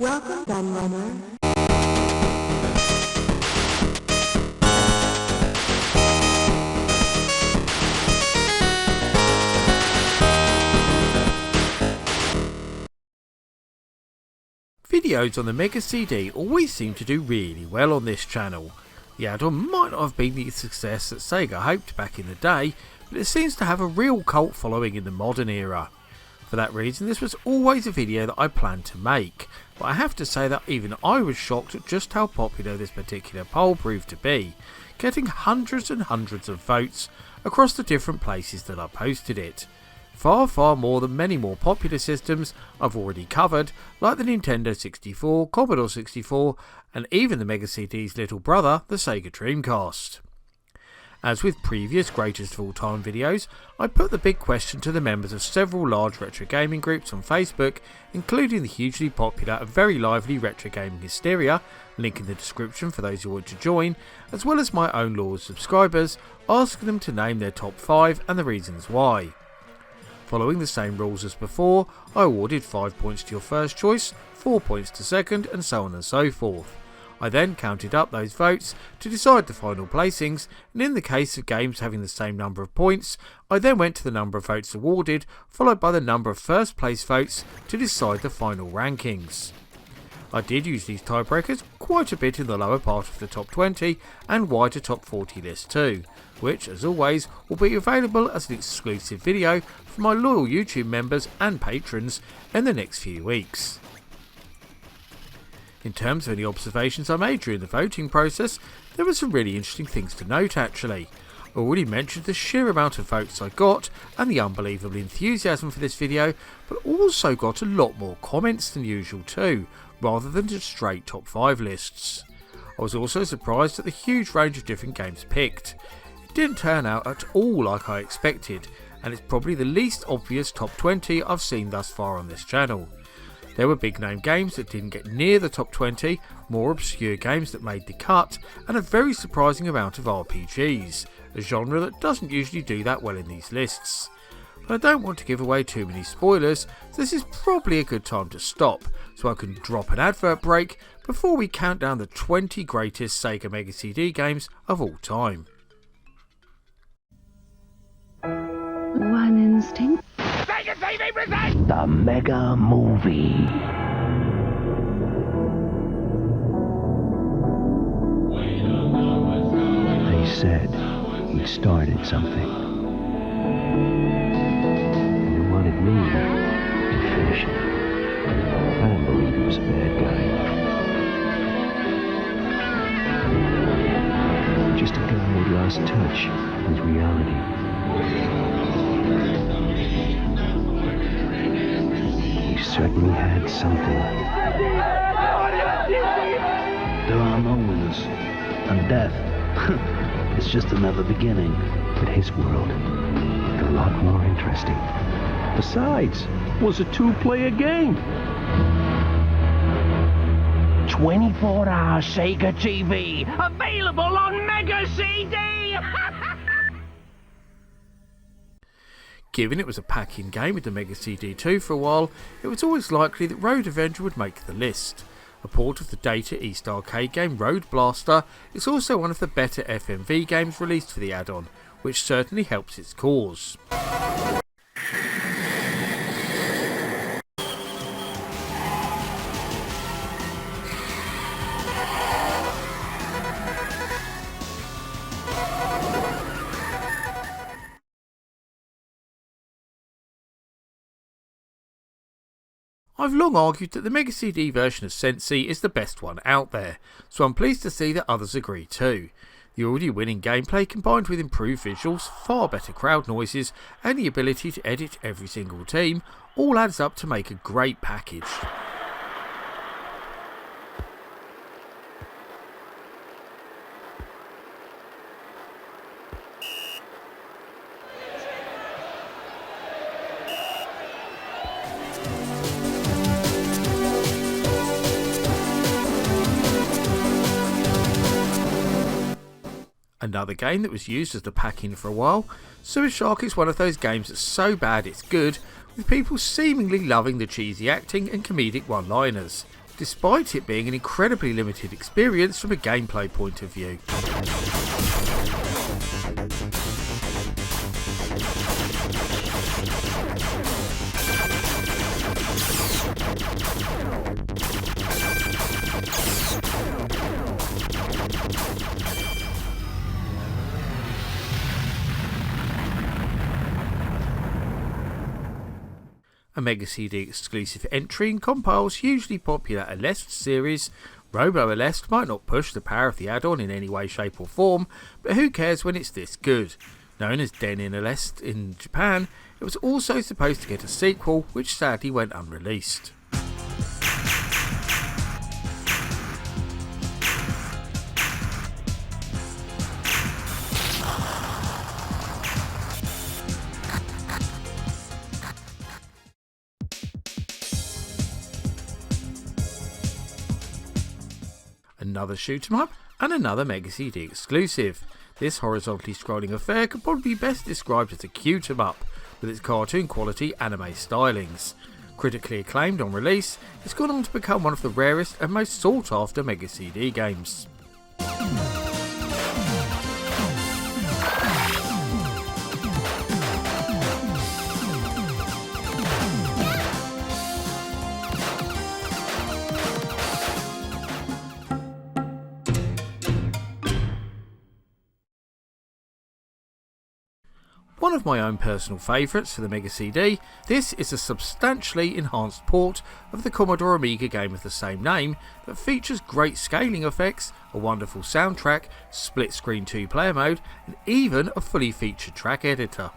Welcome, Gunrunner. Videos on the Mega CD always seem to do really well on this channel. The add-on might not have been the success that Sega hoped back in the day, but it seems to have a real cult following in the modern era. For that reason, this was always a video that I planned to make, but I have to say that even I was shocked at just how popular this particular poll proved to be, getting hundreds and hundreds of votes across the different places that I posted it. Far more than many more popular systems I've already covered, like the Nintendo 64, Commodore 64, and even the Mega CD's little brother, the Sega Dreamcast. As with previous greatest of all time videos, I put the big question to the members of several large retro gaming groups on Facebook, including the hugely popular and very lively Retro Gaming Hysteria, link in the description for those who want to join, as well as my own loyal subscribers, asking them to name their top 5 and the reasons why. Following the same rules as before, I awarded 5 points to your first choice, 4 points to second, and so on and so forth. I then counted up those votes to decide the final placings, and in the case of games having the same number of points, I then went to the number of votes awarded, followed by the number of first place votes to decide the final rankings. I did use these tiebreakers quite a bit in the lower part of the top 20 and wider top 40 list too, which as always will be available as an exclusive video for my loyal YouTube members and patrons in the next few weeks. In terms of any observations I made during the voting process, there were some really interesting things to note actually. I already mentioned the sheer amount of votes I got and the unbelievable enthusiasm for this video, but also got a lot more comments than usual too, rather than just straight top 5 lists. I was also surprised at the huge range of different games picked. It didn't turn out at all like I expected, and it's probably the least obvious top 20 I've seen thus far on this channel. There were big name games that didn't get near the top 20, more obscure games that made the cut, and a very surprising amount of RPGs, a genre that doesn't usually do that well in these lists. But I don't want to give away too many spoilers, so this is probably a good time to stop, so I can drop an advert break before we count down the 20 greatest Sega Mega CD games of all time. One instinct. Sega TV presents The Mega Movie. They said we started something. And they wanted me to finish it. I don't believe he was a bad guy. Just a guy who lost touch with reality. He certainly had something. There are no winners, and death is just another beginning. But his world is a lot more interesting. Besides, it was a two-player game. 24-hour Sega TV, available on Mega CD! Given it was a pack-in game with the Mega CD2 for a while, it was always likely that Road Avenger would make the list. A port of the Data East arcade game Road Blaster is also one of the better FMV games released for the add-on, which certainly helps its cause. I've long argued that the Mega CD version of Sensi is the best one out there, so I'm pleased to see that others agree too. The already winning gameplay combined with improved visuals, far better crowd noises, and the ability to edit every single team all adds up to make a great package. Another game that was used as the pack-in for a while, Sewer Shark is one of those games that's so bad it's good, with people seemingly loving the cheesy acting and comedic one-liners. despite it being an incredibly limited experience from a gameplay point of view. A Mega CD exclusive entry in Compil's hugely popular Aleste series, Robo Aleste might not push the power of the add-on in any way, shape or form, but who cares when it's this good? Known as Den in Aleste in Japan, it was also supposed to get a sequel, which sadly went unreleased. Another shoot 'em up, and another Mega CD exclusive. This horizontally scrolling affair could probably be best described as a cute 'em up, with its cartoon quality anime stylings. Critically acclaimed on release, it's gone on to become one of the rarest and most sought after Mega CD games. One of my own personal favourites for the Mega CD, this is a substantially enhanced port of the Commodore Amiga game of the same name that features great scaling effects, a wonderful soundtrack, split screen 2-player mode, and even a fully featured track editor.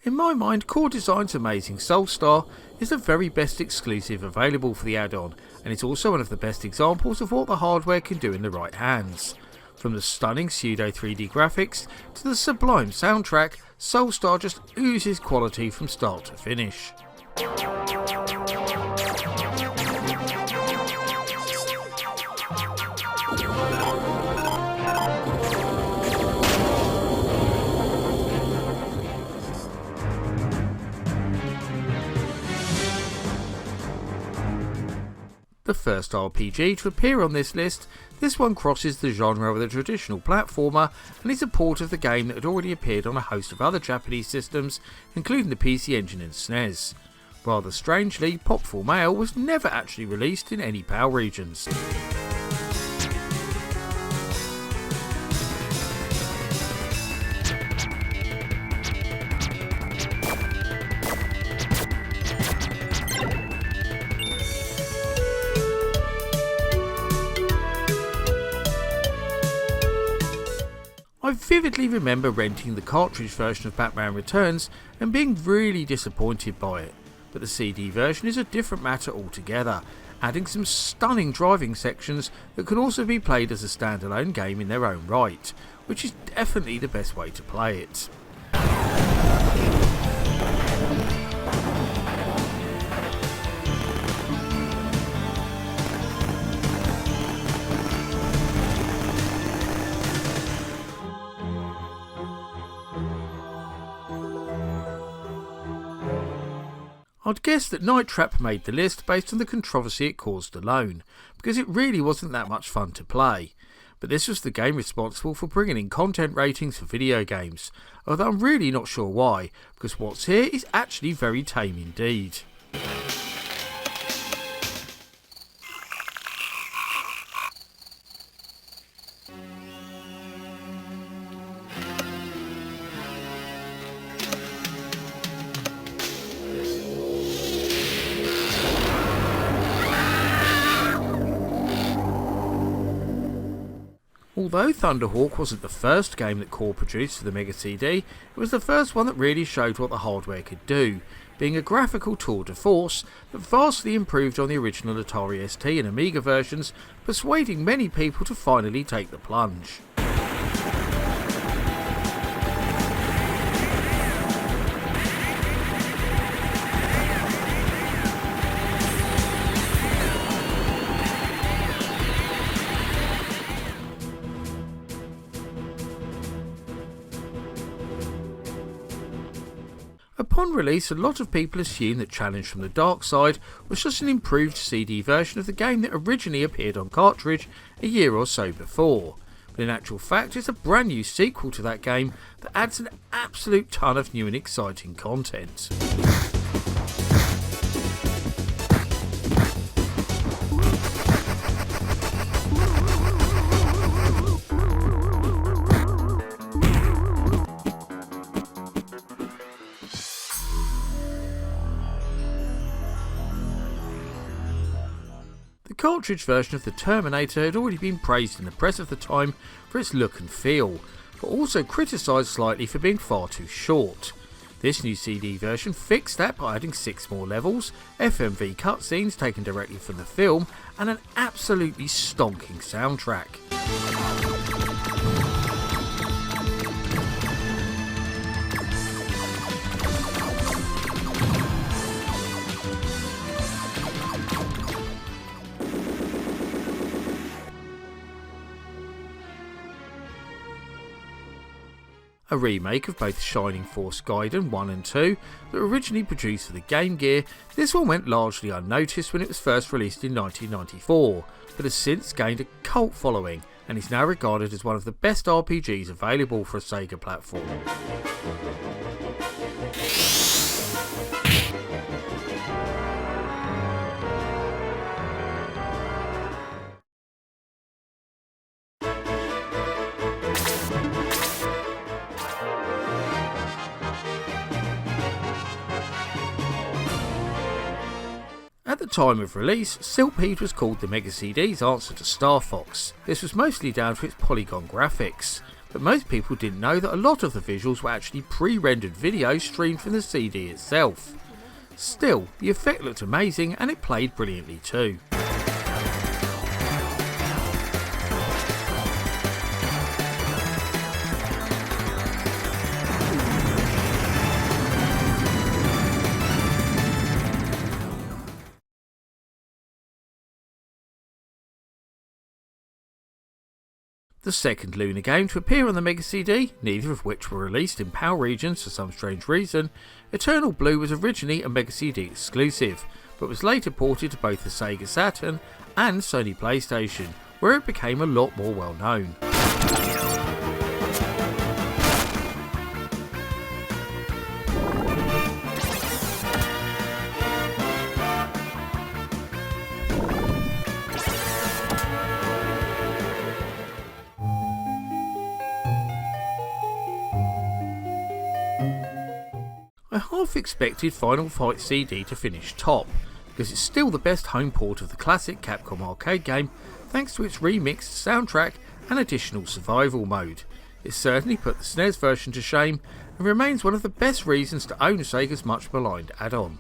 In my mind, Core Design's amazing Soulstar is the very best exclusive available for the add-on, and it's also one of the best examples of what the hardware can do in the right hands. From the stunning pseudo 3D graphics to the sublime soundtrack, Soulstar just oozes quality from start to finish. The first RPG to appear on this list, this one crosses the genre with a traditional platformer and is a port of the game that had already appeared on a host of other Japanese systems, including the PC Engine and SNES. Rather strangely, Popful Mail was never actually released in any PAL regions. I vividly remember renting the cartridge version of Batman Returns and being really disappointed by it, but the CD version is a different matter altogether, adding some stunning driving sections that can also be played as a standalone game in their own right, which is definitely the best way to play it. I'd guess that Night Trap made the list based on the controversy it caused alone, because it really wasn't that much fun to play. But this was the game responsible for bringing in content ratings for video games, although I'm really not sure why, because what's here is actually very tame indeed. Although Thunderhawk wasn't the first game that Core produced for the Mega CD, it was the first one that really showed what the hardware could do, being a graphical tour de force that vastly improved on the original Atari ST and Amiga versions, persuading many people to finally take the plunge. Upon release, a lot of people assumed that Challenge from the Dark Side was just an improved CD version of the game that originally appeared on cartridge a year or so before, but in actual fact it's a brand new sequel to that game that adds an absolute ton of new and exciting content. The cartridge version of the Terminator had already been praised in the press of the time for its look and feel, but also criticised slightly for being far too short. This new CD version fixed that by adding 6 more levels, FMV cutscenes taken directly from the film, and an absolutely stonking soundtrack. A remake of both Shining Force Gaiden 1 and 2 that were originally produced for the Game Gear, this one went largely unnoticed when it was first released in 1994, but has since gained a cult following and is now regarded as one of the best RPGs available for a Sega platform. At the time of release, Silpheed was called the Mega CD's answer to Star Fox. This was mostly down to its polygon graphics, but most people didn't know that a lot of the visuals were actually pre-rendered videos streamed from the CD itself. Still, the effect looked amazing and it played brilliantly too. The second Lunar game to appear on the Mega CD, neither of which were released in PAL regions for some strange reason, Eternal Blue was originally a Mega CD exclusive, but was later ported to both the Sega Saturn and Sony PlayStation, where it became a lot more well known. I half expected Final Fight CD to finish top, because it's still the best home port of the classic Capcom arcade game thanks to its remixed soundtrack and additional survival mode. It certainly put the SNES version to shame and remains one of the best reasons to own Sega's much maligned add-on.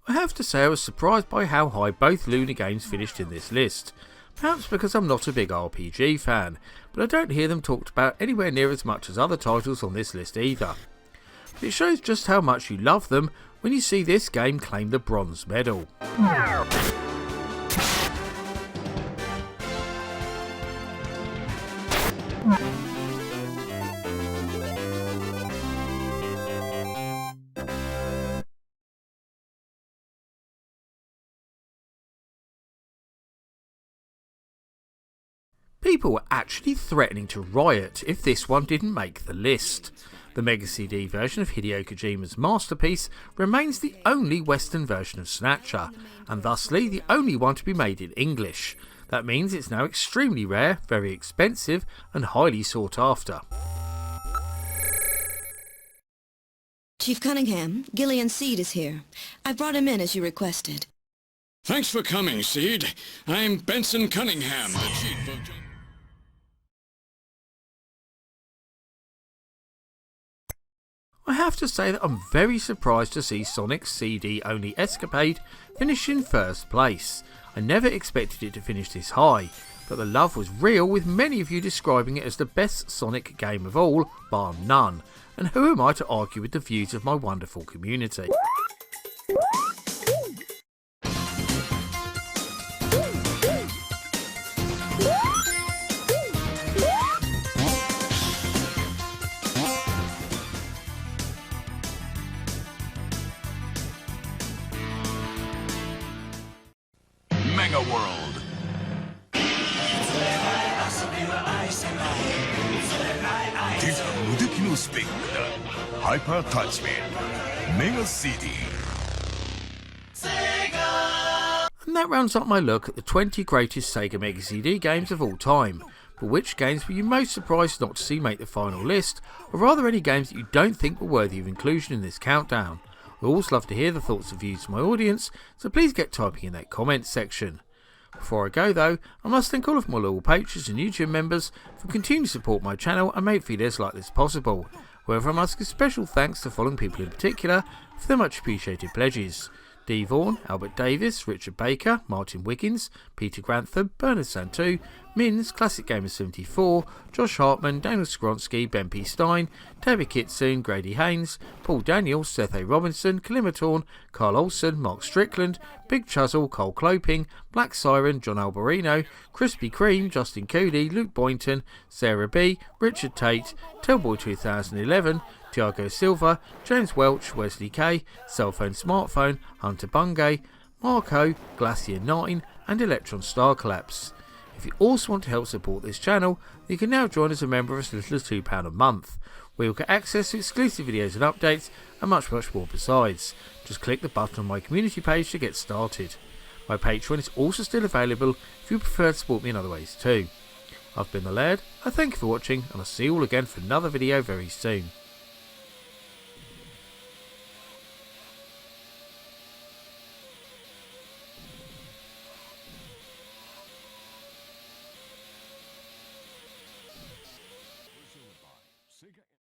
I have to say I was surprised by how high both Lunar games finished in this list, perhaps because I'm not a big RPG fan, but I don't hear them talked about anywhere near as much as other titles on this list either. But it shows just how much you love them when you see this game claim the bronze medal. People were actually threatening to riot if this one didn't make the list. The Mega CD version of Hideo Kojima's masterpiece remains the only Western version of Snatcher, and thusly the only one to be made in English. That means it's now extremely rare, very expensive, and highly sought after. Chief Cunningham, Gillian Seed is here. I brought him in as you requested. Thanks for coming, Seed. I'm Benson Cunningham, the chief of... I have to say that I'm very surprised to see Sonic's CD-only escapade finish in first place. I never expected it to finish this high, but the love was real, with many of you describing it as the best Sonic game of all, bar none. And who am I to argue with the views of my wonderful community? Mega World. Dieser 무대키노 스펙입니다. Hyper Attachment Mega CD. And that rounds up my look at the 20 greatest Sega Mega CD games of all time. But which games were you most surprised not to see make the final list, or are there any games that you don't think were worthy of inclusion in this countdown? I always love to hear the thoughts and views of my audience, so please get typing in that comments section. Before I go though, I must thank all of my loyal patrons and YouTube members for continuing to support my channel and make videos like this possible. However, I must give special thanks to the following people in particular for their much appreciated pledges: D. Vaughan, Albert Davis, Richard Baker, Martin Wiggins, Peter Grantham, Bernard Santu, Mins, Classic Gamer 74, Josh Hartman, Daniel Skronsky, Ben P. Stein, Tabby Kitsune, Grady Haynes, Paul Daniels, Seth A. Robinson, Kalimatorn, Carl Olsen, Mark Strickland, Big Chuzzle, Cole Cloping, Black Siren, John Alberino, Krispy Kreme, Justin Cooley, Luke Boynton, Sarah B., Richard Tate, Tellboy 2011, Tiago Silva, James Welch, Wesley K, Cellphone Smartphone, Hunter Bungay, Marco, Glacier 9 and Electron Star Collapse. If you also want to help support this channel, you can now join as a member of as little as £2 a month, where you'll get access to exclusive videos and updates and much more besides. Just click the button on my community page to get started. My Patreon is also still available if you prefer to support me in other ways too. I've been the Laird, I thank you for watching and I'll see you all again for another video very soon.